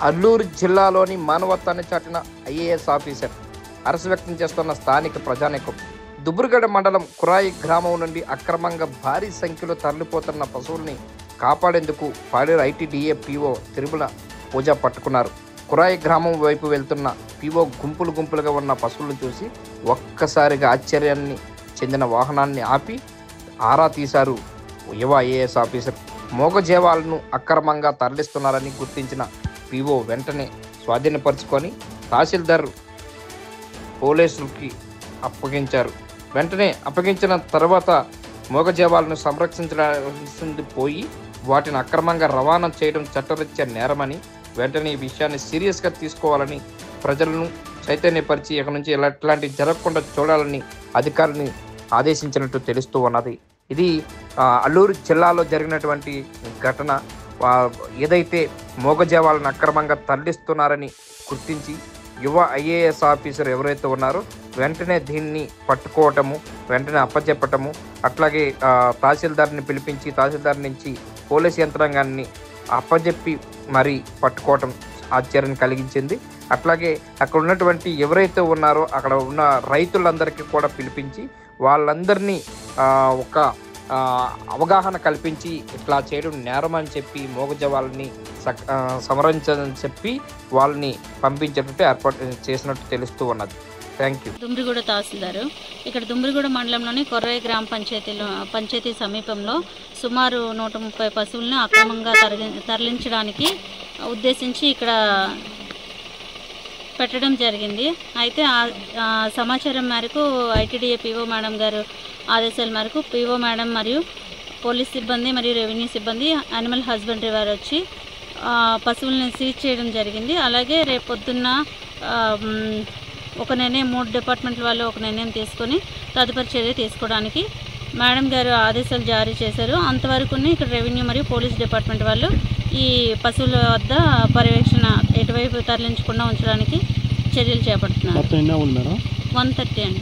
అల్లూరు జిల్లాలోని మానవత్వాన్ని చాటిన ఐఏఎస్ ఆఫీసర్ హర్షం వ్యక్తం చేస్తున్న స్థానిక ప్రజానీకం. దుబ్రుగడ మండలం కురాయి గ్రామం నుండి అక్రమంగా భారీ సంఖ్యలో తరలిపోతున్న పశువుల్ని కాపాడేందుకు పాడేరు ఐటీడీఏ పీఓ తిరుమల పూజ పట్టుకున్నారు. కురాయి గ్రామం వైపు వెళ్తున్న పీఓ గుంపులుగా ఉన్న పశువులను చూసి ఒక్కసారిగా ఆశ్చర్యాన్ని చెందిన వాహనాన్ని ఆపి ఆరా తీశారు యువ ఐఏఎస్ ఆఫీసర్. మోగజీవాలను అక్రమంగా తరలిస్తున్నారని గుర్తించిన పీఓ వెంటనే స్వాధీనపరుచుకొని తహసీల్దార్ పోలీసులకి అప్పగించారు. వెంటనే అప్పగించిన తర్వాత మోగజీవాలను సంరక్షించాల్సింది పోయి వాటిని అక్రమంగా రవాణా చేయడం చట్టరీత్యా నేరమని, వెంటనే ఈ విషయాన్ని సీరియస్గా తీసుకోవాలని, ప్రజలను చైతన్యపరిచి ఇక నుంచి ఇట్లాంటివి జరగకుండా చూడాలని అధికారులని ఆదేశించినట్టు తెలుస్తూ ఉన్నది. ఇది అల్లూరు జిల్లాలో జరిగినటువంటి ఘటన. ఏదైతే మోగజీవాలను అక్రమంగా తరలిస్తున్నారని గుర్తించి యువ ఐఏఎస్ ఆఫీసర్ ఎవరైతే ఉన్నారో వెంటనే దీన్ని పట్టుకోవటము, వెంటనే అప్పచెప్పటము, అట్లాగే తహసీల్దార్ని పిలిపించి తహసీల్దార్ నుంచి పోలీస్ యంత్రాంగాన్ని అప్పచెప్పి మరీ పట్టుకోవటం ఆశ్చర్యం కలిగించింది. అట్లాగే అక్కడ ఉన్నటువంటి ఎవరైతే ఉన్నారో అక్కడ ఉన్న రైతులందరికీ కూడా పిలిపించి వాళ్ళందరినీ ఒక అవగాహన కల్పించి ఇట్లా చేయడం నేరం అని చెప్పి మోగజవాళ్ళని సంరక్షించాలని చెప్పి వాళ్ళని పంపించేటట్టు ఏర్పాటు చేసినట్టు తెలుస్తూ ఉన్నది. Thank you. దుమ్రిగూడ తహసీల్దారు. ఇక్కడ దుమ్రిగూడ మండలంలోని కొర్రాయి గ్రామ పంచాయతీ సమీపంలో సుమారు 130 పశువులను అక్రమంగా తరలించడానికి ఉద్దేశించి ఇక్కడ పెట్టడం జరిగింది. అయితే ఆ సమాచారం మేరకు ఐటీడీఏ పీఓ మేడం గారు ఆదేశాల మేరకు పీఓ మేడం మరియు పోలీస్ సిబ్బంది మరియు రెవెన్యూ సిబ్బంది, యానిమల్ హస్బెండరీ వారు వచ్చి పశువులను సీజ్ చేయడం జరిగింది. అలాగే రేపు పొద్దున్న ఒక నిర్ణయం 3 డిపార్ట్మెంట్ల వాళ్ళు ఒక నిర్ణయం తీసుకొని తదుపరి చర్య తీసుకోవడానికి మేడం గారు ఆదేశాలు జారీ చేశారు. అంతవరకు ఇక్కడ రెవెన్యూ మరియు పోలీస్ డిపార్ట్మెంట్ వాళ్ళు ఈ పశువుల వద్ద పర్యవేక్షణ ఎటువైపు తరలించకుండా ఉంచడానికి చర్యలు చేపడుతున్నారు. 130 అండి.